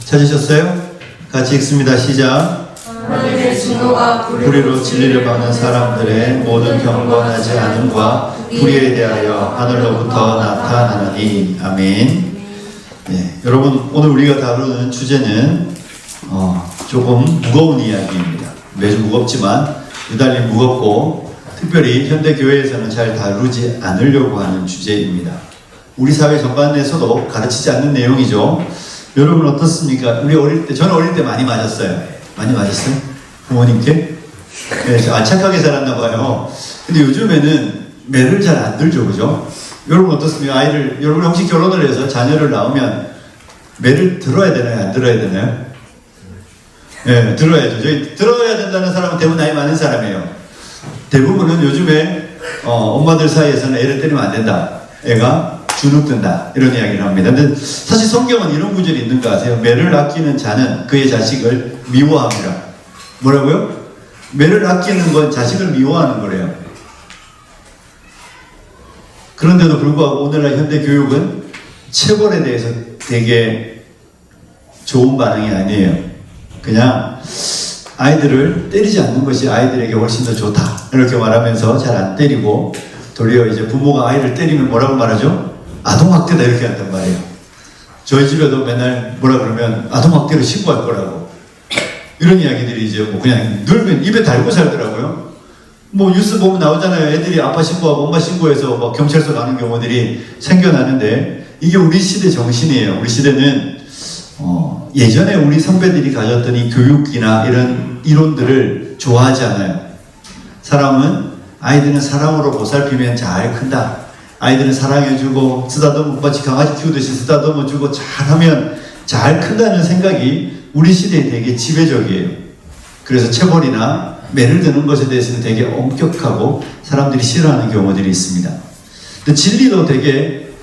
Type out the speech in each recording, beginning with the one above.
찾으셨어요? 같이 읽습니다. 시작. 하늘의 진노가 불의로 진리를 받는 사람들의 모든 경건하지 않음과 불의에 대하여 하늘로부터 나타나느니. 아멘. 네, 여러분 오늘 우리가 다루는 주제는 조금 무거운 이야기입니다. 매주 무겁지만 유달리 무겁고 특별히 현대교회에서는 잘 다루지 않으려고 하는 주제입니다. 우리 사회 전반에서도 가르치지 않는 내용이죠. 여러분 어떻습니까? 우리 어릴 때, 저는 어릴 때 많이 맞았어요. 많이 맞았어요? 부모님께? 네, 착하게 자랐나 봐요. 근데 요즘에는 매를 잘 안 들죠, 그죠? 여러분 어떻습니까? 여러분 혹시 결혼을 해서 자녀를 낳으면 매를 들어야 되나요? 안 들어야 되나요? 네, 들어야죠. 저희 들어야 된다는 사람은 대부분 나이 많은 사람이에요. 대부분은 요즘에 엄마들 사이에서는 애를 때리면 안 된다. 애가 주눅든다. 이런 이야기를 합니다. 근데 사실 성경은 이런 구절이 있는 거 아세요? 매를 아끼는 자는 그의 자식을 미워합니다. 뭐라고요? 매를 아끼는 건 자식을 미워하는 거래요. 그런데도 불구하고 오늘날 현대 교육은 체벌에 대해서 되게 좋은 반응이 아니에요. 그냥 아이들을 때리지 않는 것이 아이들에게 훨씬 더 좋다. 이렇게 말하면서 잘 안 때리고 도리어 이제 부모가 아이를 때리면 뭐라고 말하죠? 아동학대다 이렇게 한단 말이에요. 저희 집에도 맨날 뭐라 그러면 아동학대로 신고할 거라고. 이런 이야기들이 이제 뭐 그냥 늘 입에 달고 살더라고요. 뭐 뉴스 보면 나오잖아요. 애들이 아빠 신고하고 엄마 신고해서 막 경찰서 가는 경우들이 생겨나는데 이게 우리 시대 정신이에요. 우리 시대는 예전에 우리 선배들이 가졌던 이 교육이나 이런 이론들을 좋아하지 않아요. 아이들은 사랑으로 보살피면 잘 큰다. 아이들은 사랑해주고 쓰다듬어 마치 강아지 키우듯이 쓰다듬어주고 잘하면 잘 큰다는 생각이 우리 시대에 되게 지배적이에요. 그래서 체벌이나 매를 드는 것에 대해서는 되게 엄격하고 사람들이 싫어하는 경우들이 있습니다. 근데 진리도 되게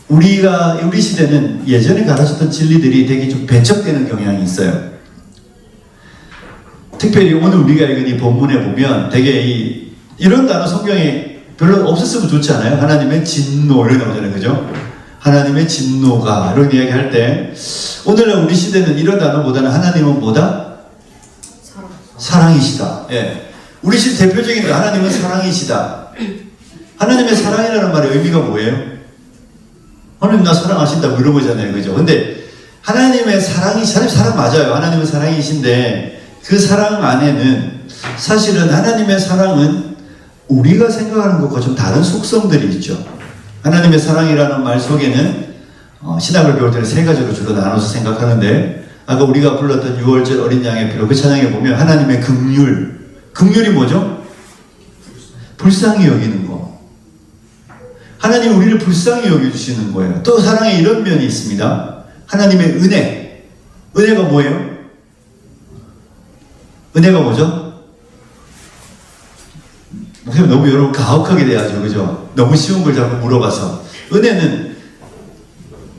우리 시대는 예전에 가르쳤던 진리들이 되게 좀 배척되는 경향이 있어요. 특별히 오늘 우리가 읽은 이 본문에 보면 되게 이런 단어 성경에 별로 없었으면 좋지 않아요? 하나님의 진노 이런 나오잖아요. 그죠? 하나님의 진노가 이런 이야기 할 때 오늘날 우리 시대는 이런 단어보다는 하나님은 뭐다? 사랑이시다. 예. 우리 시대 대표적인 하나님은 사랑이시다. 하나님의 사랑이라는 말의 의미가 뭐예요? 하나님 나 사랑하신다 이런 거잖아요. 그죠? 근데 하나님의 사랑이 사랑 맞아요. 하나님은 사랑이신데 그 사랑 안에는 사실은 하나님의 사랑은 우리가 생각하는 것과 좀 다른 속성들이 있죠. 하나님의 사랑이라는 말 속에는 신학을 배울 때는 세 가지로 주로 나눠서 생각하는데 아까 우리가 불렀던 6월절 어린 양의 피로 그 찬양에 보면 하나님의 긍휼이 뭐죠? 불쌍히 여기는 거. 하나님 우리를 불쌍히 여겨주시는 거예요. 또 사랑에 이런 면이 있습니다. 하나님의 은혜가 뭐예요? 은혜가 뭐죠? 너무 여러분 가혹하게 돼야죠. 그죠? 너무 쉬운 걸 자꾸 물어봐서. 은혜는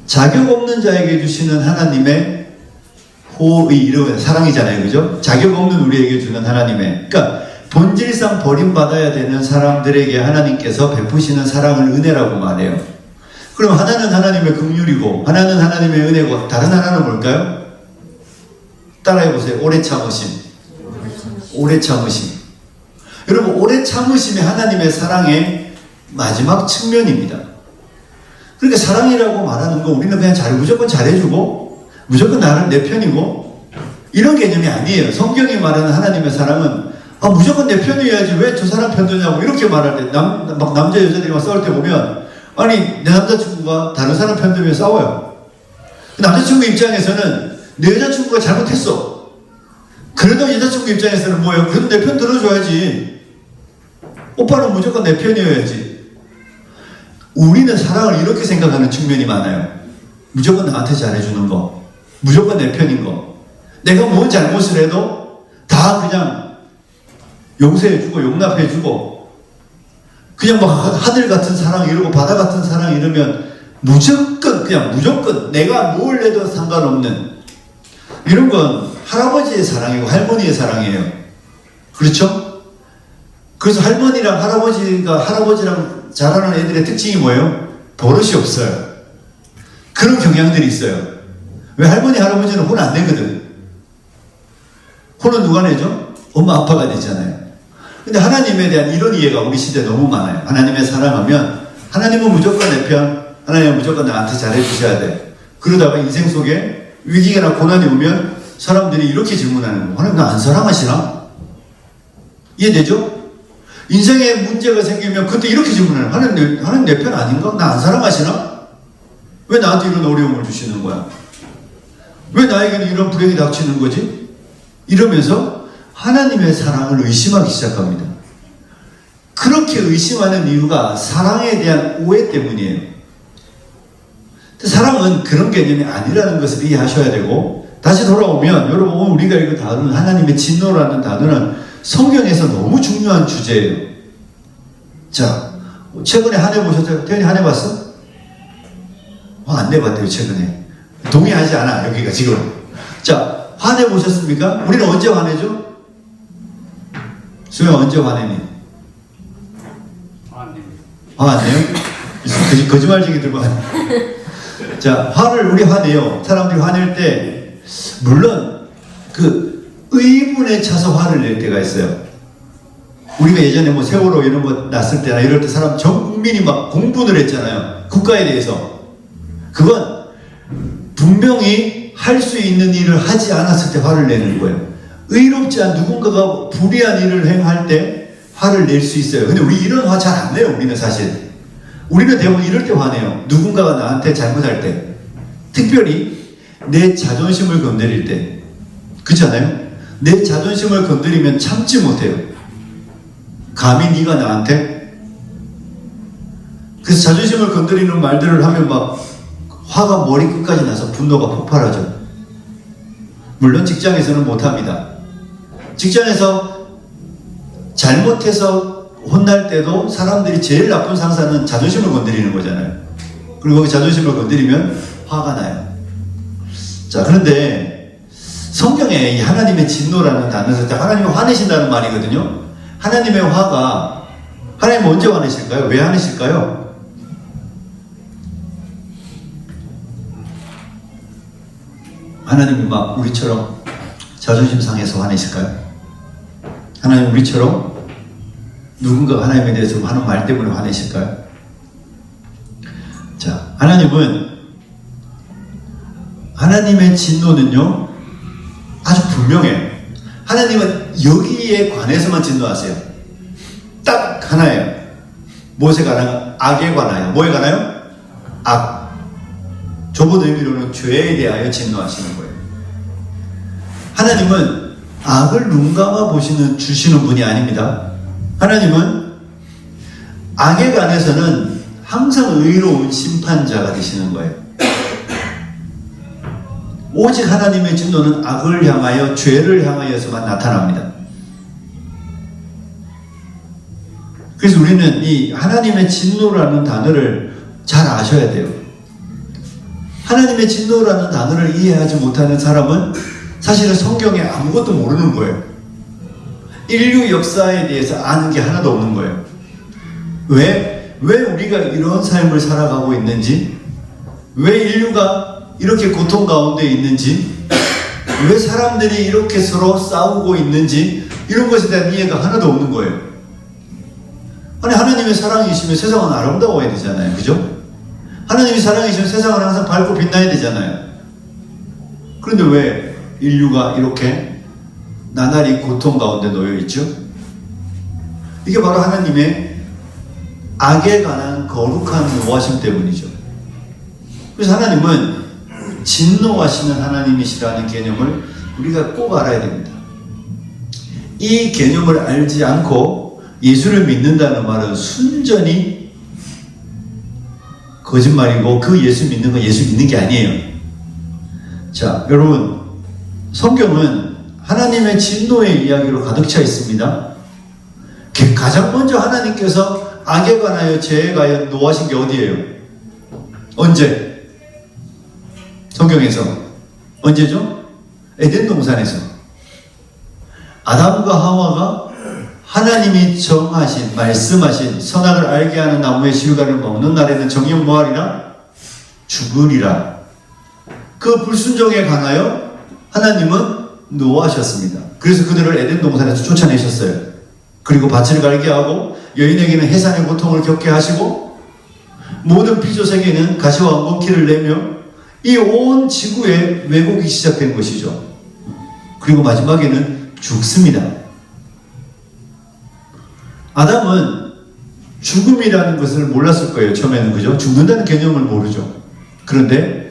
자격 없는 자에게 주시는 하나님의 호의 이름은 사랑이잖아요. 그죠? 자격 없는 우리에게 주는 하나님의. 그러니까 본질상 버림받아야 되는 사람들에게 하나님께서 베푸시는 사랑을 은혜라고 말해요. 그럼 하나는 하나님의 긍휼이고 하나는 하나님의 은혜고 다른 하나는 뭘까요? 따라해보세요. 오래 참으심. 여러분 오래 참으심이 하나님의 사랑의 마지막 측면입니다. 그러니까 사랑이라고 말하는 거 우리는 그냥 무조건 잘해주고 무조건 나는 내 편이고 이런 개념이 아니에요. 성경이 말하는 하나님의 사랑은 무조건 내 편이어야지 왜 저 사람 편 드냐고 이렇게 말할 때 막 남자 여자들이 막 싸울 때 보면 아니 내 남자친구가 다른 사람 편 들면 싸워요. 남자친구 입장에서는 내 여자친구가 잘못했어. 그래도 여자친구 입장에서는 뭐예요? 그래도 내 편 들어줘야지. 오빠는 무조건 내 편이어야지. 우리는 사랑을 이렇게 생각하는 측면이 많아요. 무조건 나한테 잘해주는 거. 무조건 내 편인 거. 내가 뭔 잘못을 해도 다 그냥 용서해주고 용납해주고 그냥 막 하늘 같은 사랑 이러고 바다 같은 사랑 이러면 무조건 내가 뭘 해도 상관없는 이런 건 할아버지의 사랑이고 할머니의 사랑이에요. 그렇죠? 그래서 할머니랑 할아버지랑 자라는 애들의 특징이 뭐예요? 버릇이 없어요. 그런 경향들이 있어요. 왜 할머니, 할아버지는 혼 안 내거든. 혼은 누가 내죠? 엄마, 아빠가 내잖아요. 근데 하나님에 대한 이런 이해가 우리 시대에 너무 많아요. 하나님의 사랑하면 하나님은 무조건 내 편, 하나님은 무조건 나한테 잘해주셔야 돼. 그러다가 인생 속에 위기나 고난이 오면 사람들이 이렇게 질문하는 거예요. 하나님 나 안 사랑하시나? 이해되죠? 인생에 문제가 생기면 그때 이렇게 질문해요. 하나님 내 편 아닌가? 나 안 사랑하시나? 왜 나한테 이런 어려움을 주시는 거야? 왜 나에게는 이런 불행이 닥치는 거지? 이러면서 하나님의 사랑을 의심하기 시작합니다. 그렇게 의심하는 이유가 사랑에 대한 오해 때문이에요. 사랑은 그런 개념이 아니라는 것을 이해하셔야 되고, 다시 돌아오면 여러분 오늘 우리가 이거 다루는 하나님의 진노라는 단어는 성경에서 너무 중요한 주제예요. 자, 최근에 한 해 보셨어요? 태연이 한 해 봤어? 안 내봤대요, 최근에. 동의하지 않아, 여기가 지금. 자, 화내 보셨습니까? 우리는 언제 화내죠? 수영 언제 화내니? 안 내요? 거짓말쟁이 들고 화내. 자, 우리 화내요. 사람들이 화낼 때, 물론, 의문에 차서 화를 낼 때가 있어요. 우리가 예전에 뭐 세월호 이런 거 났을 때나 이럴 때 사람 전 국민이 막 공분을 했잖아요. 국가에 대해서. 그건 분명히 할 수 있는 일을 하지 않았을 때 화를 내는 거예요. 의롭지 않은 누군가가 불의한 일을 행할 때 화를 낼 수 있어요. 근데 우리 이런 화 잘 안 내요, 우리는 사실. 우리는 대부분 이럴 때 화내요. 누군가가 나한테 잘못할 때. 특별히 내 자존심을 건드릴 때. 그렇잖아요? 내 자존심을 건드리면 참지 못해요. 감히 네가 나한테? 그래서 자존심을 건드리는 말들을 하면 막 화가 머리 끝까지 나서 분노가 폭발하죠. 물론 직장에서는 못합니다. 직장에서 잘못해서 혼날 때도 사람들이 제일 나쁜 상사는 자존심을 건드리는 거잖아요. 그리고 그 자존심을 건드리면 화가 나요. 자, 그런데 성경에 이 하나님의 진노라는 단어에서 하나님이 화내신다는 말이거든요. 하나님의 화가, 하나님 언제 화내실까요? 왜 화내실까요? 하나님이 막 우리처럼 자존심 상해서 화내실까요? 하나님 우리처럼 누군가 하나님에 대해서 하는 말 때문에 화내실까요? 자, 하나님의 진노는요, 아주 분명해요. 하나님은 여기에 관해서만 진노하세요. 딱 하나예요. 무엇에 관하여? 악에 관하여. 뭐에 관하여? 악. 좁은 의미로는 죄에 대하여 진노하시는 거예요. 하나님은 악을 눈감아 주시는 분이 아닙니다. 하나님은 악에 관해서는 항상 의로운 심판자가 되시는 거예요. 오직 하나님의 진노는 악을 향하여, 죄를 향하여서만 나타납니다. 그래서 우리는 이 하나님의 진노라는 단어를 잘 아셔야 돼요. 하나님의 진노라는 단어를 이해하지 못하는 사람은 사실은 성경에 아무것도 모르는 거예요. 인류 역사에 대해서 아는 게 하나도 없는 거예요. 왜 우리가 이런 삶을 살아가고 있는지, 왜 인류가 이렇게 고통 가운데 있는지, 왜 사람들이 이렇게 서로 싸우고 있는지, 이런 것에 대한 이해가 하나도 없는 거예요. 아니, 하나님의 사랑이시면 세상은 아름다워야 되잖아요. 그죠? 하나님이 사랑이시면 세상은 항상 밝고 빛나야 되잖아요. 그런데 왜 인류가 이렇게 나날이 고통 가운데 놓여 있죠? 이게 바로 하나님의 악에 관한 거룩한 노하심 때문이죠. 그래서 하나님은 진노하시는 하나님이시라는 개념을 우리가 꼭 알아야 됩니다. 이 개념을 알지 않고 예수를 믿는다는 말은 순전히 거짓말이고, 그 예수 믿는 건 예수 믿는 게 아니에요. 자, 여러분, 성경은 하나님의 진노의 이야기로 가득 차 있습니다. 가장 먼저 하나님께서 악에 관하여, 죄에 관하여 노하신 게 어디예요? 언제? 성경에서. 언제죠? 에덴 동산에서. 아담과 하와가 하나님이 정하신, 말씀하신 선악을 알게 하는 나무의 실과를 먹는 날에는 정녕 뭐하리라? 죽으리라. 그 불순종에 관하여 하나님은 노하셨습니다. 그래서 그들을 에덴 동산에서 쫓아내셨어요. 그리고 밭을 갈게 하고 여인에게는 해산의 고통을 겪게 하시고 모든 피조세계에는 가시와 엉겅퀴를 내며 이 온 지구에 왜곡이 시작된 것이죠. 그리고 마지막에는 죽습니다. 아담은 죽음이라는 것을 몰랐을 거예요. 처음에는, 그죠? 죽는다는 개념을 모르죠. 그런데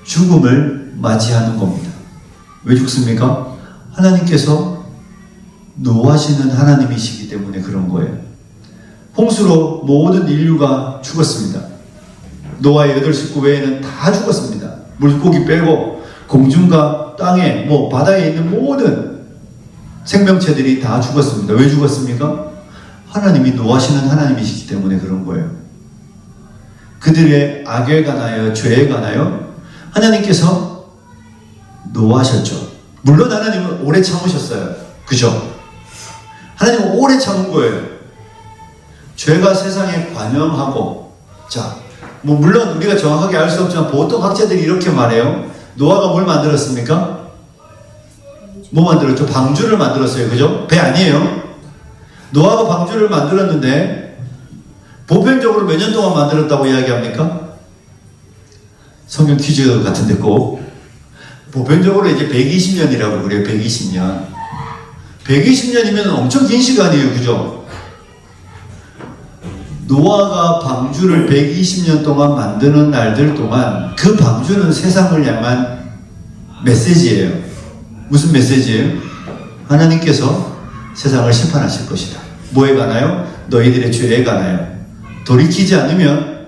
죽음을 맞이하는 겁니다. 왜 죽습니까? 하나님께서 노하시는 하나님이시기 때문에 그런 거예요. 홍수로 모든 인류가 죽었습니다. 노아의 8식구 외에는 다 죽었습니다. 물고기 빼고 공중과 땅에 바다에 있는 모든 생명체들이 다 죽었습니다. 왜 죽었습니까? 하나님이 노하시는 하나님이시기 때문에 그런 거예요. 그들의 악에 관하여 죄에 관하여 하나님께서 노하셨죠. 물론 하나님은 오래 참으셨어요. 그죠? 하나님은 오래 참은 거예요. 죄가 세상에 관영하고, 자, 물론 우리가 정확하게 알 수 없지만 보통 학자들이 이렇게 말해요. 노아가 뭘 만들었습니까? 뭐 만들었죠? 방주를 만들었어요. 그죠? 배 아니에요. 노아가 방주를 만들었는데 보편적으로 몇 년 동안 만들었다고 이야기합니까? 성경 퀴즈 같은데 꼭 보편적으로 이제 120년이라고 그래요. 120년. 120년이면 엄청 긴 시간이에요. 그죠? 노아가 방주를 120년 동안 만드는 날들 동안 그 방주는 세상을 향한 메시지예요. 무슨 메시지예요? 하나님께서 세상을 심판하실 것이다. 뭐에 관하여? 너희들의 죄에 관하여. 돌이키지 않으면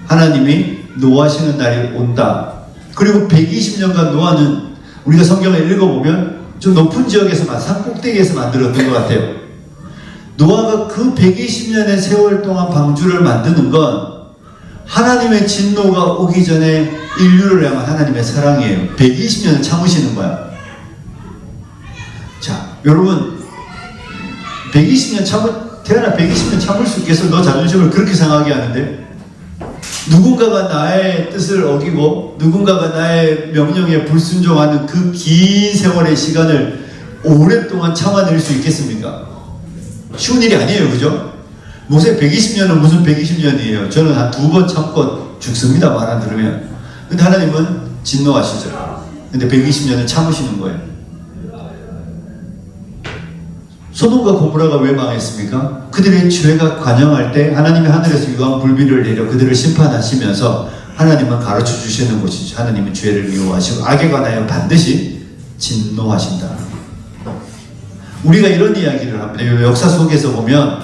하나님이 노하시는 날이 온다. 그리고 120년간 노아는 우리가 성경을 읽어보면 좀 높은 지역에서, 산 꼭대기에서 만들었던 것 같아요. 노아가 그 120년의 세월 동안 방주를 만드는 건 하나님의 진노가 오기 전에 인류를 향한 하나님의 사랑이에요. 120년을 참으시는 거야. 자, 여러분 120년 태어나 120년 참을 수 있겠어? 너 자존심을 그렇게 상하게 하는데 누군가가 나의 뜻을 어기고 누군가가 나의 명령에 불순종하는 그 긴 세월의 시간을 오랫동안 참아낼 수 있겠습니까? 쉬운 일이 아니에요. 그죠? 모세 120년은 무슨 120년이에요. 저는 한 2번 참고 죽습니다. 말 안 들으면. 근데 하나님은 진노하시죠. 근데 120년을 참으시는 거예요. 소돔과 고모라가 왜 망했습니까? 그들의 죄가 관영할 때 하나님이 하늘에서 유황 불비를 내려 그들을 심판하시면서 하나님은 가르쳐 주시는 것이죠. 하나님은 죄를 미워하시고 악에 관하여 반드시 진노하신다. 우리가 이런 이야기를 합니다. 역사 속에서 보면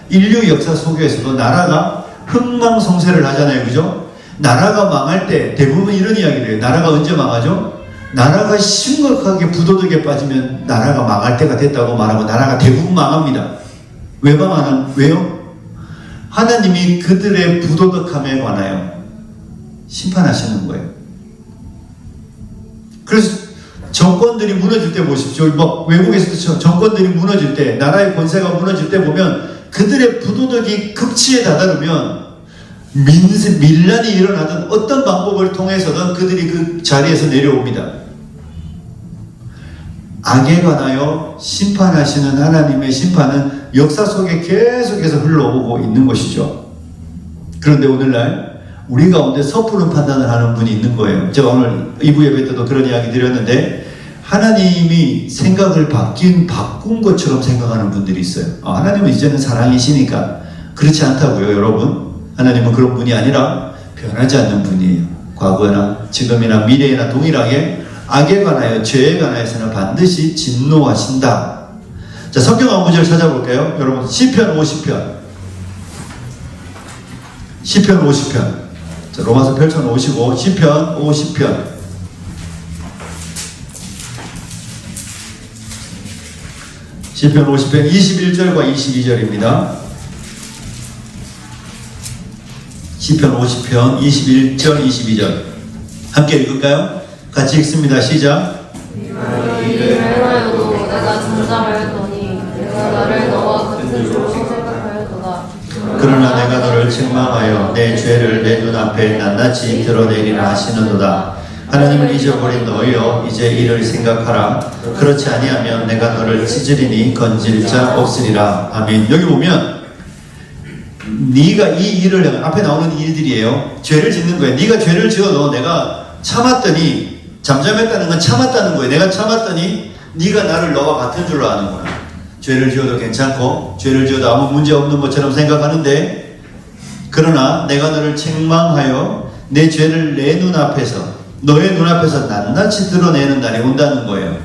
인류 역사 속에서도 나라가 흥망성쇠를 하잖아요. 그죠? 나라가 망할 때 대부분 이런 이야기를 해요. 나라가 언제 망하죠? 나라가 심각하게 부도덕에 빠지면 나라가 망할 때가 됐다고 말하고 나라가 대부분 망합니다. 왜요? 하나님이 그들의 부도덕함에 관하여 심판하시는 거예요. 그래서 정권들이 무너질 때 보십시오. 외국에서도 정권들이 무너질 때, 나라의 권세가 무너질 때 보면 그들의 부도덕이 극치에 다다르면 밀란이 일어나든 어떤 방법을 통해서든 그들이 그 자리에서 내려옵니다. 악에 관하여 심판하시는 하나님의 심판은 역사 속에 계속해서 흘러오고 있는 것이죠. 그런데 오늘날 우리 가운데 섣부른 판단을 하는 분이 있는 거예요. 제가 오늘 2부 예배 때도 그런 이야기 드렸는데 하나님이 생각을 바꾼 것처럼 생각하는 분들이 있어요. 하나님은 이제는 사랑이시니까. 그렇지 않다고요, 여러분. 하나님은 그런 분이 아니라 변하지 않는 분이에요. 과거나 지금이나 미래나 동일하게 악에 관하여 죄에 관하여서는 반드시 진노하신다. 자, 성경 한 구절 찾아볼까요? 여러분, 시편 50편. 시편 50편. 자, 로마서 펼쳐놓으시고 시편 50편. 시편 50편 21절과 22절입니다. 시편 50편 21절 22절 함께 읽을까요? 같이 읽습니다. 시작. 이를 행하여도 내가 잠잠하였더니 내가 나를 너와 같은 조로 생각하였도다. 그러나 내가 너를 책망하여 내 죄를 내 눈앞에 낱낱이 드러내리라 하시는도다. 하나님을 잊어버린 너희여 이제 이를 생각하라. 그렇지 아니하면 내가 너를 찢으리니 건질 자 없으리라. 아멘. 여기 보면 네가 이 일을 앞에 나오는 일들이에요. 죄를 짓는 거예요. 네가 죄를 지어도 내가 참았더니 잠잠했다는 건 참았다는 거예요. 내가 참았더니 네가 나를 너와 같은 줄로 아는 거야. 죄를 지어도 괜찮고 죄를 지어도 아무 문제 없는 것처럼 생각하는데 그러나 내가 너를 책망하여 내 죄를 내 눈앞에서 너의 눈앞에서 낱낱이 드러내는 날이 온다는 거예요.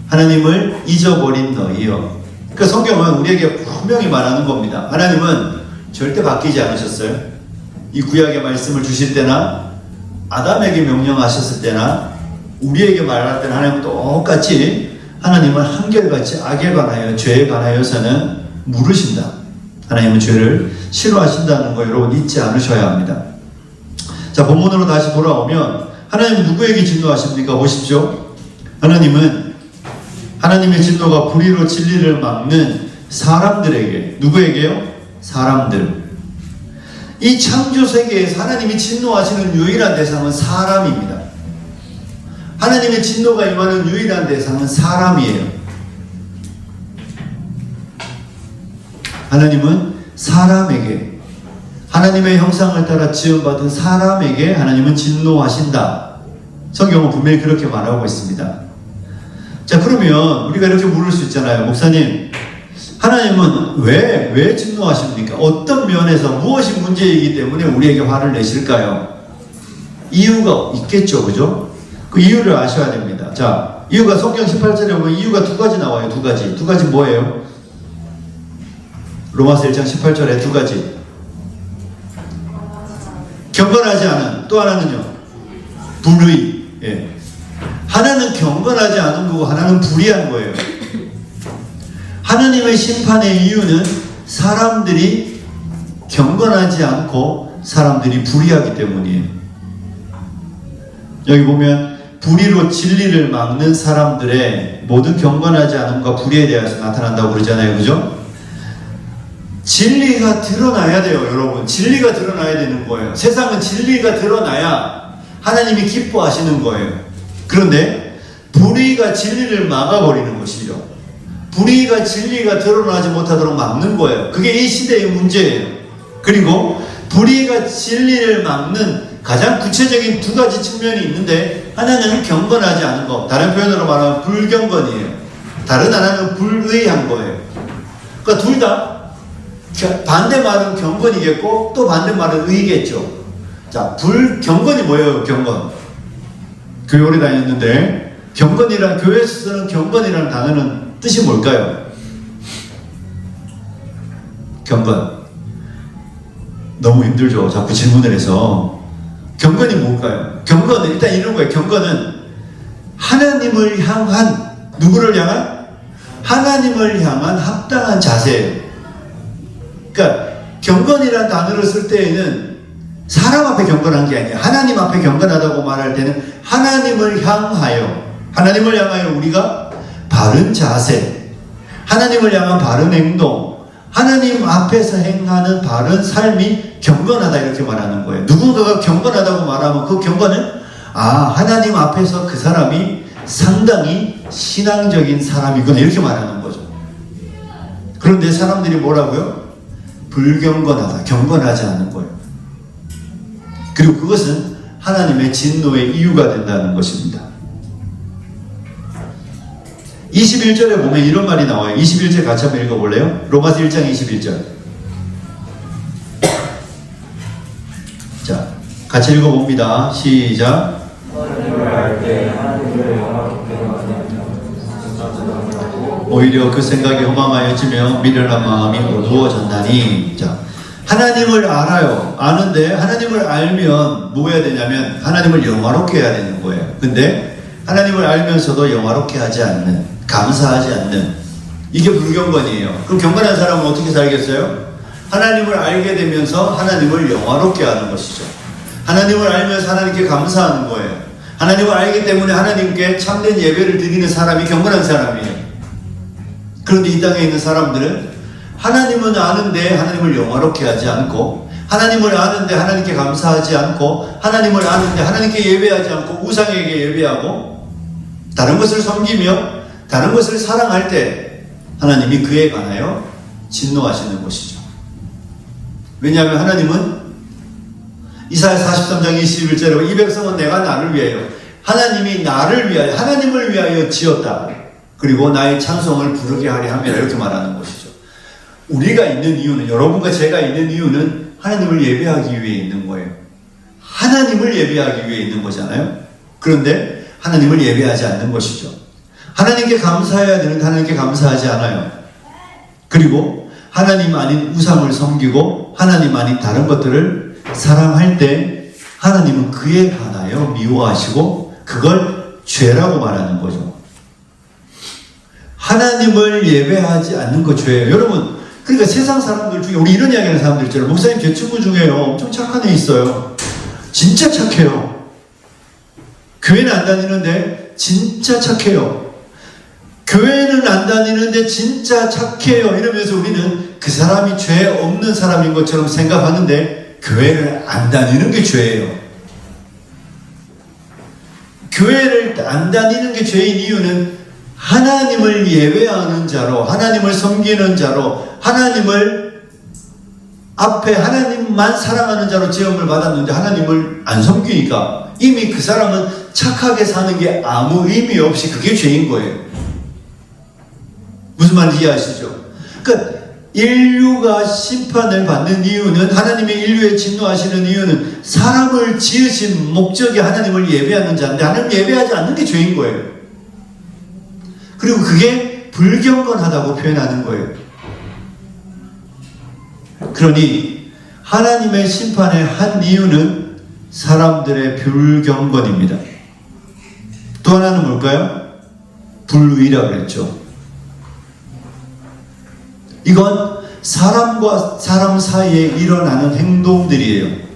하나님을 잊어버린 너희여. 그 성경은 우리에게 분명히 말하는 겁니다. 하나님은 절대 바뀌지 않으셨어요. 이 구약의 말씀을 주실 때나 아담에게 명령하셨을 때나 우리에게 말할 때는 하나님은 똑같이 하나님은 한결같이 악에 관하여 죄에 관하여서는 물으신다. 하나님은 죄를 싫어하신다는 거 여러분 잊지 않으셔야 합니다. 자, 본문으로 다시 돌아오면 하나님은 누구에게 진노하십니까? 보십시오. 하나님은 하나님의 진노가 불의로 진리를 막는 사람들에게, 누구에게요? 사람들. 이 창조 세계에서 하나님이 진노하시는 유일한 대상은 사람입니다. 하나님의 진노가 임하는 유일한 대상은 사람이에요. 하나님은 사람에게, 하나님의 형상을 따라 지음받은 사람에게 하나님은 진노하신다. 성경은 분명히 그렇게 말하고 있습니다. 자, 그러면 우리가 이렇게 물을 수 있잖아요. 목사님, 하나님은 왜 진노하십니까? 어떤 면에서 무엇이 문제이기 때문에 우리에게 화를 내실까요? 이유가 있겠죠, 그죠? 그 이유를 아셔야 됩니다. 자, 이유가 성경 18절에 보면 이유가 두 가지 나와요. 두 가지. 두 가지 뭐예요? 로마서 1장 18절에 두 가지. 경건하지 않은, 또 하나는요, 불의. 예. 하나는 경건하지 않은 거고 하나는 불의한 거예요. 하나님의 심판의 이유는 사람들이 경건하지 않고 사람들이 불의하기 때문이에요. 여기 보면 불의로 진리를 막는 사람들의 모든 경건하지 않음과 불의에 대해서 나타난다고 그러잖아요. 그죠? 진리가 드러나야 돼요, 여러분. 진리가 드러나야 되는 거예요. 세상은 진리가 드러나야 하나님이 기뻐하시는 거예요. 그런데 불의가 진리를 막아버리는 것이죠. 불의가 진리가 드러나지 못하도록 막는 거예요. 그게 이 시대의 문제예요. 그리고 불의가 진리를 막는 가장 구체적인 두 가지 측면이 있는데, 하나는 경건하지 않은 것, 다른 표현으로 말하면 불경건이에요. 다른 하나는 불의한 거예요. 그러니까 둘 다 반대말은 경건이겠고 또 반대말은 의겠죠. 자, 불경건이 뭐예요? 경건. 교회 오래 다녔는데 경건이란, 교회에서 쓰는 경건이라는 단어는 뜻이 뭘까요? 경건. 너무 힘들죠. 자꾸 질문을 해서. 경건이 뭘까요? 경건은 일단 이런 거예요. 경건은 하나님을 향한, 누구를 향한? 하나님을 향한 합당한 자세예요. 그러니까 경건이라는 단어를 쓸 때에는 사람 앞에 경건한 게 아니에요. 하나님 앞에 경건하다고 말할 때는 하나님을 향하여 우리가 바른 자세, 하나님을 향한 바른 행동, 하나님 앞에서 행하는 바른 삶이 경건하다, 이렇게 말하는 거예요. 누군가가 경건하다고 말하면 그 경건은 하나님 앞에서 그 사람이 상당히 신앙적인 사람이구나, 이렇게 말하는 거죠. 그런데 사람들이 뭐라고요? 불경건하다, 경건하지 않는 거예요. 그리고 그것은 하나님의 진노의 이유가 된다는 것입니다. 21절에 보면 이런 말이 나와요. 21절 같이 한번 읽어볼래요? 로마서 1장 21절. 자, 같이 읽어봅니다. 시작. 오히려 그 생각이 허망하여지며 미련한 마음이 어두워졌나니. 자, 하나님을 알아요. 아는데 하나님을 알면 뭐 해야 되냐면 하나님을 영화롭게 해야 되는 거예요. 근데 하나님을 알면서도 영화롭게 하지 않는, 감사하지 않는, 이게 불경건이에요. 그럼 경건한 사람은 어떻게 살겠어요? 하나님을 알게 되면서 하나님을 영화롭게 하는 것이죠. 하나님을 알면서 하나님께 감사하는 거예요. 하나님을 알기 때문에 하나님께 참된 예배를 드리는 사람이 경건한 사람이에요. 그런데 이 땅에 있는 사람들은 하나님은 아는데 하나님을 영화롭게 하지 않고, 하나님을 아는데 하나님께 감사하지 않고, 하나님을 아는데 하나님께 예배하지 않고 우상에게 예배하고 다른 것을 섬기며 다른 것을 사랑할 때 하나님이 그에 관하여 진노하시는 것이죠. 왜냐하면 하나님은 이사야 43장 21절에 이 백성은 내가 나를 위하여, 하나님이 나를 위하여, 하나님을 위하여 지었다. 그리고 나의 찬송을 부르게 하려 함이라 이렇게 말하는 것이죠. 우리가 있는 이유는, 여러분과 제가 있는 이유는 하나님을 예배하기 위해 있는 거예요. 하나님을 예배하기 위해 있는 거잖아요. 그런데 하나님을 예배하지 않는 것이죠. 하나님께 감사해야 되는데 하나님께 감사하지 않아요. 그리고 하나님 아닌 우상을 섬기고 하나님 아닌 다른 것들을 사랑할 때 하나님은 그에 관하여 미워하시고 그걸 죄라고 말하는 거죠. 하나님을 예배하지 않는 거 죄예요. 여러분, 그러니까 세상 사람들 중에 우리 이런 이야기하는 사람들 있잖아요. 목사님 제 친구 중에요, 엄청 착한 애 있어요. 진짜 착해요. 교회는 안 다니는데 진짜 착해요. 교회는 안 다니는데 진짜 착해요. 이러면서 우리는 그 사람이 죄 없는 사람인 것처럼 생각하는데 교회를 안 다니는 게 죄예요. 교회를 안 다니는 게 죄인 이유는 하나님을 예배하는 자로, 하나님을 섬기는 자로, 하나님을 앞에 하나님만 사랑하는 자로 지음을 받았는데 하나님을 안 섬기니까 이미 그 사람은 착하게 사는 게 아무 의미 없이 그게 죄인 거예요. 무슨 말인지 이해하시죠? 그러니까 인류가 심판을 받는 이유는, 하나님의 인류에 진노하시는 이유는 사람을 지으신 목적이 하나님을 예배하는 자인데 하나님 예배하지 않는 게 죄인 거예요. 그리고 그게 불경건하다고 표현하는 거예요. 그러니 하나님의 심판의 한 이유는 사람들의 불경건입니다. 또 하나는 뭘까요? 불의라고 그랬죠. 이건 사람과 사람 사이에 일어나는 행동들이에요.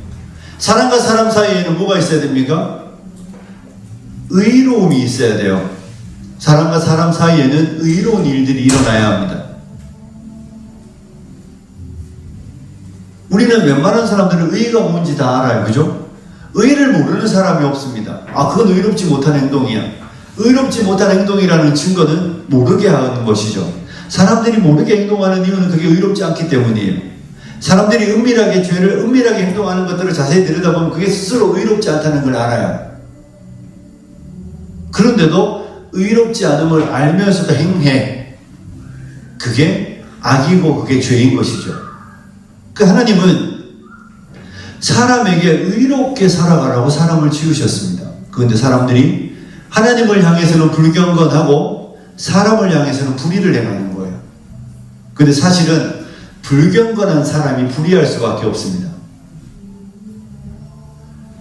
사람과 사람 사이에는 뭐가 있어야 됩니까? 의로움이 있어야 돼요. 사람과 사람 사이에는 의로운 일들이 일어나야 합니다. 우리는 웬만한 사람들은 의가 뭔지 다 알아요. 그죠? 의를 모르는 사람이 없습니다. 아, 그건 의롭지 못한 행동이야. 의롭지 못한 행동이라는 증거는 모르게 하는 것이죠. 사람들이 모르게 행동하는 이유는 그게 의롭지 않기 때문이에요. 사람들이 은밀하게 은밀하게 행동하는 것들을 자세히 들여다보면 그게 스스로 의롭지 않다는 걸 알아요. 그런데도 의롭지 않음을 알면서도 행해. 그게 악이고 그게 죄인 것이죠. 그 하나님은 사람에게 의롭게 살아가라고 사람을 지으셨습니다. 그런데 사람들이 하나님을 향해서는 불경건하고 사람을 향해서는 불의를 행하는 거예요. 그런데 사실은 불경건한 사람이 불의할 수밖에 없습니다.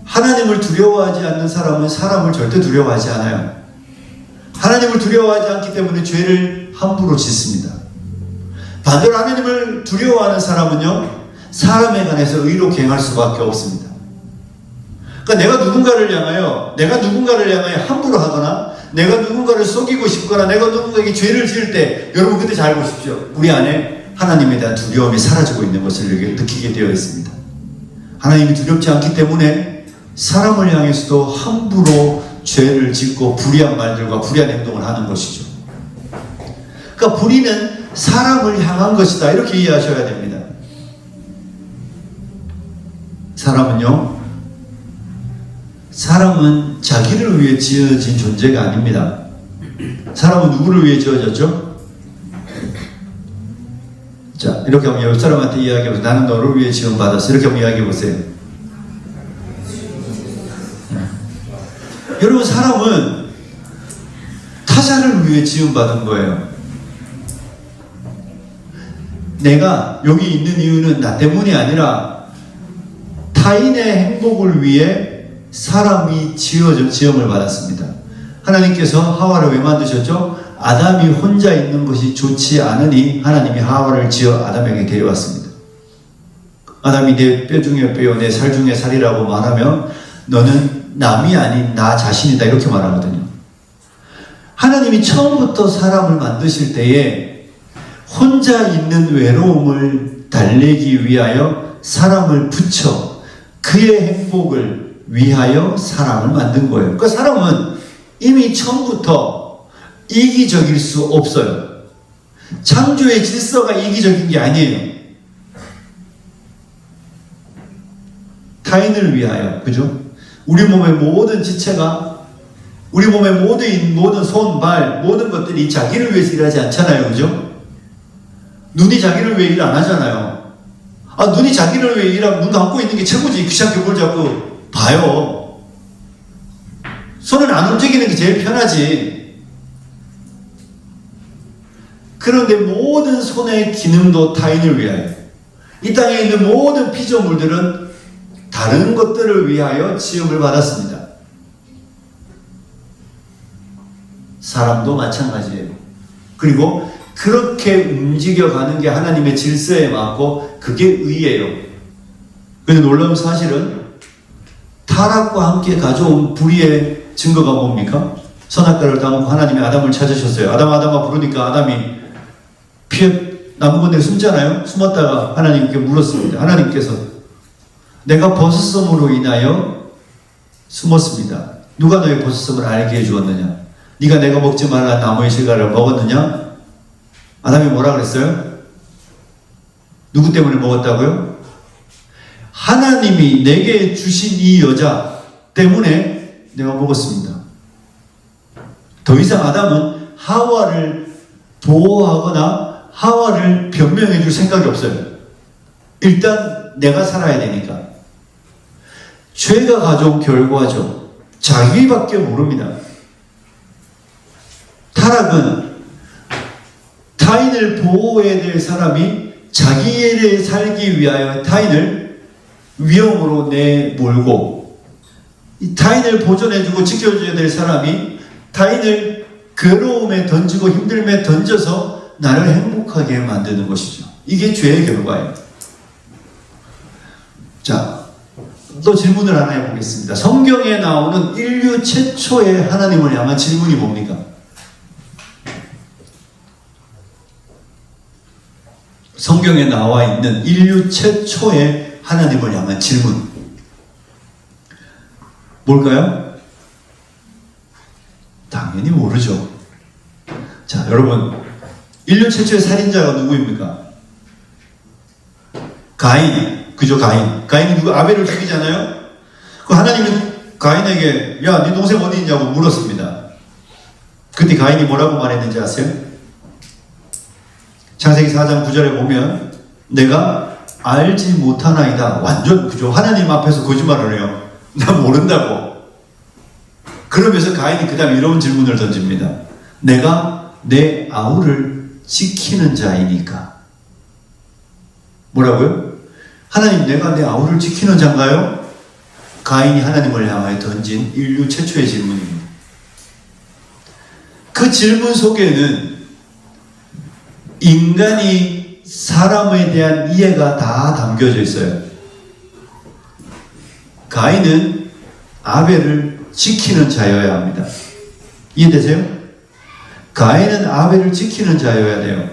하나님을 두려워하지 않는 사람은 사람을 절대 두려워하지 않아요. 하나님을 두려워하지 않기 때문에 죄를 함부로 짓습니다. 반대로 하나님을 두려워하는 사람은요, 사람에 관해서 의롭게 행할 수밖에 없습니다. 그러니까 내가 누군가를 향하여 함부로 하거나 내가 누군가를 속이고 싶거나 내가 누군가에게 죄를 지을 때 여러분 그때 잘 보십시오. 우리 안에 하나님에 대한 두려움이 사라지고 있는 것을 느끼게 되어 있습니다. 하나님이 두렵지 않기 때문에 사람을 향해서도 함부로 죄를 짓고 불의한 말들과 불의한 행동을 하는 것이죠. 그러니까 불의는 사람을 향한 것이다, 이렇게 이해하셔야 됩니다. 사람은 자기를 위해 지어진 존재가 아닙니다. 사람은 누구를 위해 지어졌죠? 자, 이렇게 한번 옆 사람한테 이야기해보세요. 나는 너를 위해 지원받았어. 이렇게 한번 이야기해보세요. 여러분, 사람은 타자를 위해 지원받은 거예요. 내가 여기 있는 이유는 나 때문이 아니라 타인의 행복을 위해 사람이 지음을 받았습니다. 하나님께서 하와를 왜 만드셨죠? 아담이 혼자 있는 것이 좋지 않으니 하나님이 하와를 지어 아담에게 데려왔습니다. 아담이 내 뼈 중에 뼈요 내 살 중에 살이라고 말하면 너는 남이 아닌 나 자신이다, 이렇게 말하거든요. 하나님이 처음부터 사람을 만드실 때에 혼자 있는 외로움을 달래기 위하여 사람을 붙여 그의 행복을 위하여 사람을 만든 거예요. 그러니까 사람은 이미 처음부터 이기적일 수 없어요. 창조의 질서가 이기적인 게 아니에요. 타인을 위하여, 그죠? 우리 몸의 모든 지체가, 우리 몸의 모든 손, 발, 모든 것들이 자기를 위해서 일하지 않잖아요, 그죠? 눈이 자기를 위해 일 안 하잖아요. 눈이 자기를 위해 일하면 눈 감고 있는 게 최고지. 귀찮게 뭘 자꾸 봐요. 손을 안 움직이는 게 제일 편하지. 그런데 모든 손의 기능도 타인을 위하여, 이 땅에 있는 모든 피조물들은 다른 것들을 위하여 지음을 받았습니다. 사람도 마찬가지예요. 그리고 그렇게 움직여가는 게 하나님의 질서에 맞고 그게 의예요. 그런데 놀라운 사실은 타락과 함께 가져온 불의의 증거가 뭡니까? 선악과를 따먹고 하나님이 아담을 찾으셨어요. 아담아 부르니까 아담이 피해 나무건대에 숨잖아요. 숨었다가 하나님께 물었습니다. 하나님께서 내가 벗었음으로 인하여 숨었습니다. 누가 너의 벗었음을 알게 해주었느냐? 네가 내가 먹지 말라 나무의 실과를 먹었느냐? 아담이 뭐라 그랬어요? 누구 때문에 먹었다고요? 하나님이 내게 주신 이 여자 때문에 내가 먹었습니다. 더 이상 아담은 하와를 보호하거나 하와를 변명해 줄 생각이 없어요. 일단 내가 살아야 되니까. 죄가 가져온 결과죠. 자기밖에 모릅니다. 타락은 타인을 보호해야 될 사람이 자기를 살기 위하여 타인을 위험으로 내몰고, 타인을 보존해주고 지켜줘야 될 사람이 타인을 괴로움에 던지고 힘듦에 던져서 나를 행복하게 만드는 것이죠. 이게 죄의 결과예요. 자, 또 질문을 하나 해보겠습니다. 성경에 나오는 인류 최초의 하나님을 향한 질문이 뭡니까? 성경에 나와 있는 인류 최초의 하나님을 향한 질문. 뭘까요? 당연히 모르죠. 자, 여러분, 인류 최초의 살인자가 누구입니까? 가인. 그죠, 가인. 가인이 누구? 아벨을 죽이잖아요? 그 하나님이 가인에게, 야, 네 동생 어디 있냐고 물었습니다. 그때 가인이 뭐라고 말했는지 아세요? 창세기 4장 9절에 보면, 내가 알지 못하나이다. 완전, 그죠? 하나님 앞에서 거짓말을 해요. 나 모른다고. 그러면서 가인이 그 다음에 이런 질문을 던집니다. 내가 내 아우를 지키는 자이니까. 뭐라고요? 하나님, 내가 내 아우를 지키는 자인가요? 가인이 하나님을 향하여 던진 인류 최초의 질문입니다. 그 질문 속에는 인간이 사람에 대한 이해가 다 담겨져 있어요. 가인은 아벨을 지키는 자여야 합니다. 이해되세요? 가인은 아벨을 지키는 자여야 돼요.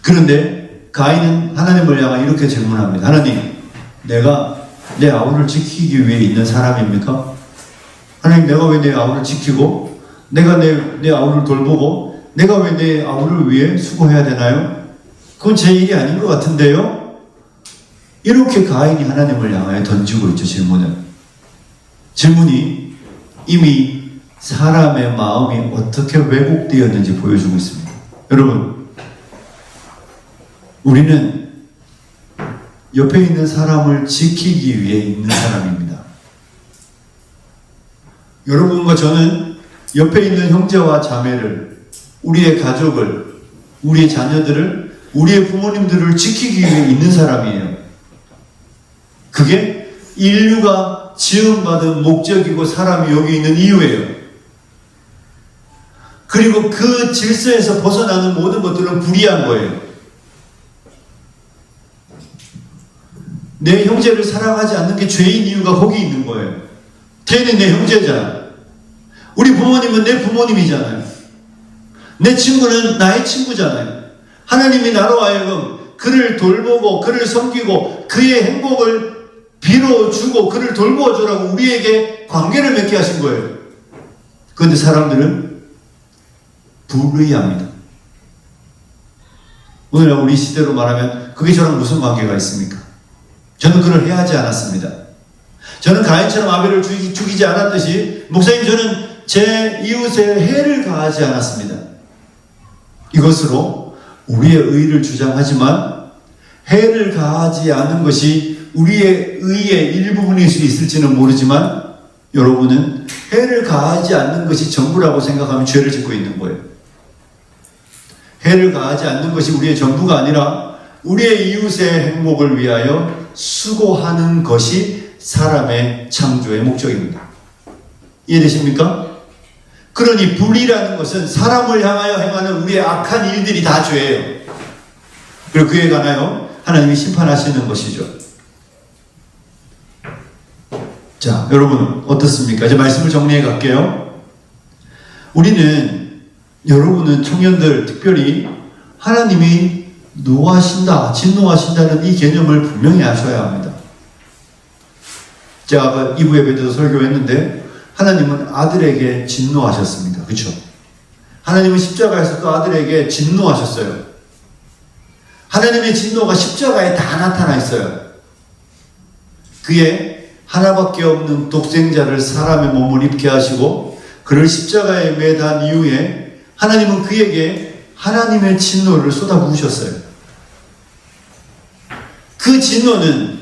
그런데 가인은 하나님을 향해 이렇게 질문합니다. 하나님, 내가 내 아우를 지키기 위해 있는 사람입니까? 하나님, 내가 왜 내 아우를 지키고 내가 내 아우를 돌보고 내가 왜 내 아우를 위해 수고해야 되나요? 그건 제 일이 아닌 것 같은데요? 이렇게 가인이 하나님을 향하여 던지고 있죠, 질문을. 질문이 이미 사람의 마음이 어떻게 왜곡되었는지 보여주고 있습니다. 여러분, 우리는 옆에 있는 사람을 지키기 위해 있는 사람입니다. 여러분과 저는 옆에 있는 형제와 자매를, 우리의 가족을, 우리의 자녀들을, 우리의 부모님들을 지키기 위해 있는 사람이에요. 그게 인류가 지음받은 목적이고 사람이 여기 있는 이유예요. 그리고 그 질서에서 벗어나는 모든 것들은 불의한 거예요. 내 형제를 사랑하지 않는 게 죄인 이유가 거기 있는 거예요. 걔는 내 형제잖아. 우리 부모님은 내 부모님이잖아요. 내 친구는 나의 친구잖아요. 하나님이 나로 하여금 그를 돌보고 그를 섬기고 그의 행복을 빌어주고 그를 돌보아주라고 우리에게 관계를 맺게 하신 거예요. 그런데 사람들은 불의합니다. 오늘 우리 시대로 말하면 그게 저랑 무슨 관계가 있습니까? 저는 그를 해하지 않았습니다. 저는 가인처럼 아벨을 죽이지 않았듯이 목사님 저는 제 이웃에 해를 가하지 않았습니다. 이것으로 우리의 의를 주장하지만 해를 가하지 않은 것이 우리의 의의 일부분일 수 있을지는 모르지만 여러분은 해를 가하지 않는 것이 전부라고 생각하면 죄를 짓고 있는 거예요. 해를 가하지 않는 것이 우리의 전부가 아니라 우리의 이웃의 행복을 위하여 수고하는 것이 사람의 창조의 목적입니다. 이해되십니까? 그러니 불의라는 것은 사람을 향하여 행하는 우리의 악한 일들이 다 죄예요. 그리고 그에 관하여 하나님이 심판하시는 것이죠. 자, 여러분 어떻습니까? 이제 말씀을 정리해 갈게요. 여러분은 청년들 특별히 하나님이 노하신다, 진노하신다는 이 개념을 분명히 아셔야 합니다. 제가 아까 2부 예배 때도 설교했는데 하나님은 아들에게 진노하셨습니다. 그렇죠? 하나님은 십자가에서 그 아들에게 진노하셨어요. 하나님의 진노가 십자가에 다 나타나 있어요. 그의 하나밖에 없는 독생자를 사람의 몸을 입게 하시고 그를 십자가에 매단 이후에 하나님은 그에게 하나님의 진노를 쏟아부으셨어요. 그 진노는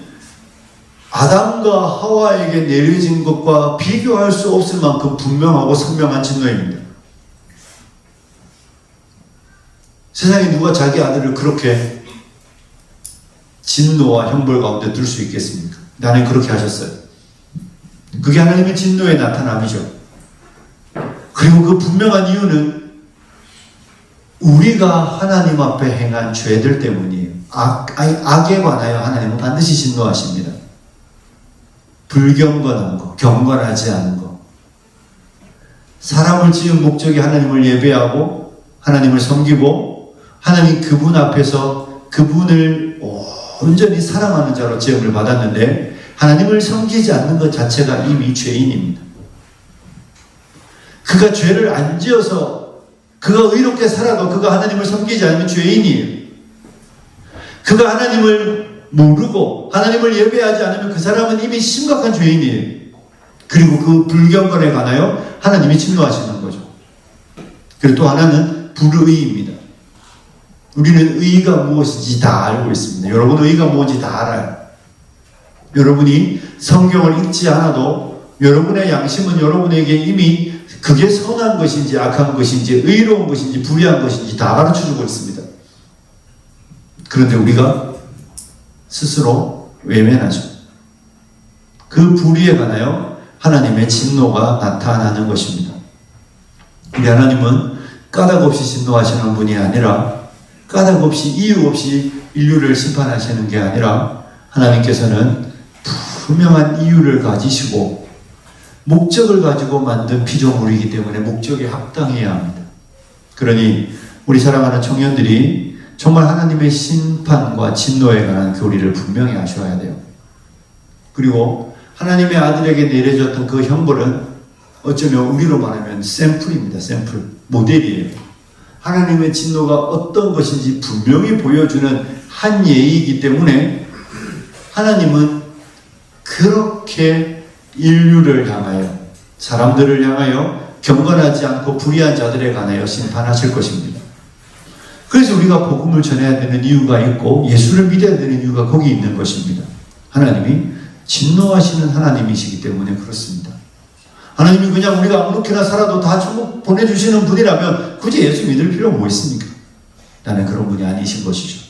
아담과 하와에게 내려진 것과 비교할 수 없을 만큼 분명하고 선명한 진노입니다. 세상에 누가 자기 아들을 그렇게 진노와 형벌 가운데 둘 수 있겠습니까? 나는 그렇게 하셨어요. 그게 하나님의 진노의 나타남이죠. 그리고 그 분명한 이유는 우리가 하나님 앞에 행한 죄들 때문이에요. 악에 관하여 하나님은 반드시 진노하십니다. 불경건한 거, 경건하지 않은 거. 사람을 지은 목적이 하나님을 예배하고 하나님을 섬기고 하나님 그분 앞에서 그분을 온전히 사랑하는 자로 지음을 받았는데 하나님을 섬기지 않는 것 자체가 이미 죄인입니다. 그가 죄를 안 지어서 그가 의롭게 살아도 그가 하나님을 섬기지 않으면 죄인이에요. 그가 하나님을 모르고 하나님을 예배하지 않으면 그 사람은 이미 심각한 죄인이에요. 그리고 그 불경건에 관하여 하나님이 진노하시는 거죠. 그리고 또 하나는 불의입니다. 우리는 의가 무엇인지 다 알고 있습니다. 여러분 의가 무엇인지 다 알아요. 여러분이 성경을 읽지 않아도 여러분의 양심은 여러분에게 이미 그게 선한 것인지 악한 것인지 의로운 것인지 불의한 것인지 다 가르쳐주고 있습니다. 그런데 우리가 스스로 외면하죠. 그 불의에 관하여 하나님의 진노가 나타나는 것입니다. 우리 하나님은 까닭 없이 진노하시는 분이 아니라 까닭 없이 이유 없이 인류를 심판하시는 게 아니라 하나님께서는 분명한 이유를 가지시고 목적을 가지고 만든 피조물이기 때문에 목적에 합당해야 합니다. 그러니 우리 사랑하는 청년들이 정말 하나님의 심판과 진노에 관한 교리를 분명히 아셔야 돼요. 그리고 하나님의 아들에게 내려졌던 그 형벌은 어쩌면 우리로 말하면 샘플입니다. 샘플, 모델이에요. 하나님의 진노가 어떤 것인지 분명히 보여주는 한 예이기 때문에 하나님은 그렇게 인류를 향하여 사람들을 향하여 경건하지 않고 불의한 자들에 관하여 심판하실 것입니다. 그래서 우리가 복음을 전해야 되는 이유가 있고 예수를 믿어야 되는 이유가 거기 있는 것입니다. 하나님이 진노하시는 하나님이시기 때문에 그렇습니다. 하나님이 그냥 우리가 아무렇게나 살아도 다 천국 보내주시는 분이라면 굳이 예수 믿을 필요가 뭐 있습니까? 나는 그런 분이 아니신 것이죠.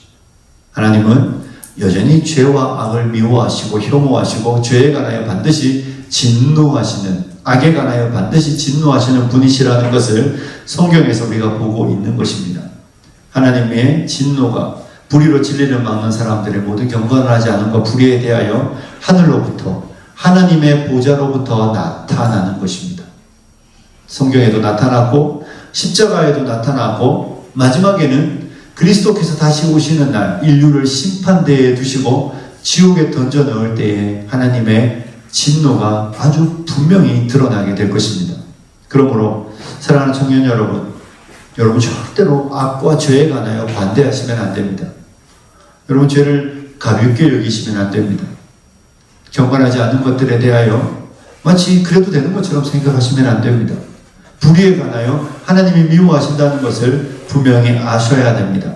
하나님은 여전히 죄와 악을 미워하시고 혐오하시고 죄에 관하여 반드시 진노하시는, 악에 관하여 반드시 진노하시는 분이시라는 것을 성경에서 우리가 보고 있는 것입니다. 하나님의 진노가 불의로 진리를 막는 사람들의 모든 경건하지 않음과 불의에 대하여 하늘로부터 하나님의 보좌로부터 나타나는 것입니다. 성경에도 나타났고 십자가에도 나타나고 마지막에는 그리스도께서 다시 오시는 날 인류를 심판대에 두시고 지옥에 던져 넣을 때에 하나님의 진노가 아주 분명히 드러나게 될 것입니다. 그러므로 사랑하는 청년 여러분, 여러분 절대로 악과 죄에 관하여 반대하시면 안 됩니다. 여러분 죄를 가볍게 여기시면 안 됩니다. 경건하지 않은 것들에 대하여 마치 그래도 되는 것처럼 생각하시면 안 됩니다. 불의에 관하여 하나님이 미워하신다는 것을 분명히 아셔야 됩니다.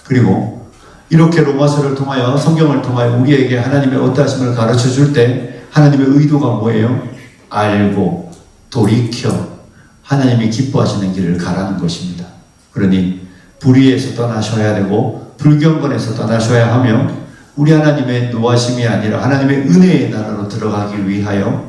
그리고 이렇게 로마서를 통하여 성경을 통하여 우리에게 하나님의 어떠하심을 가르쳐 줄 때 하나님의 의도가 뭐예요? 알고 돌이켜 하나님이 기뻐하시는 길을 가라는 것입니다. 그러니 불의에서 떠나셔야 되고 불경건에서 떠나셔야 하며 우리 하나님의 노하심이 아니라 하나님의 은혜의 나라로 들어가기 위하여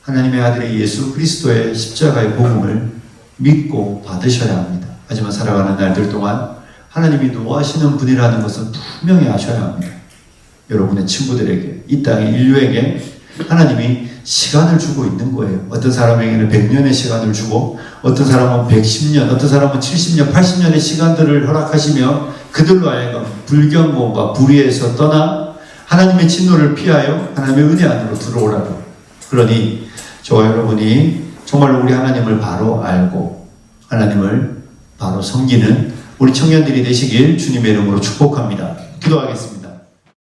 하나님의 아들의 예수 그리스도의 십자가의 복음을 믿고 받으셔야 합니다. 하지만 살아가는 날들 동안 하나님이 노하시는 분이라는 것은 분명히 아셔야 합니다. 여러분의 친구들에게, 이 땅의 인류에게 하나님이 시간을 주고 있는 거예요. 어떤 사람에게는 100년의 시간을 주고 어떤 사람은 110년, 어떤 사람은 70년, 80년의 시간들을 허락하시며 그들로 하여금 불경건과 불의에서 떠나 하나님의 진노를 피하여 하나님의 은혜 안으로 들어오라고. 그러니 저와 여러분이 정말로 우리 하나님을 바로 알고 하나님을 바로 섬기는 우리 청년들이 되시길 주님의 이름으로 축복합니다. 기도하겠습니다.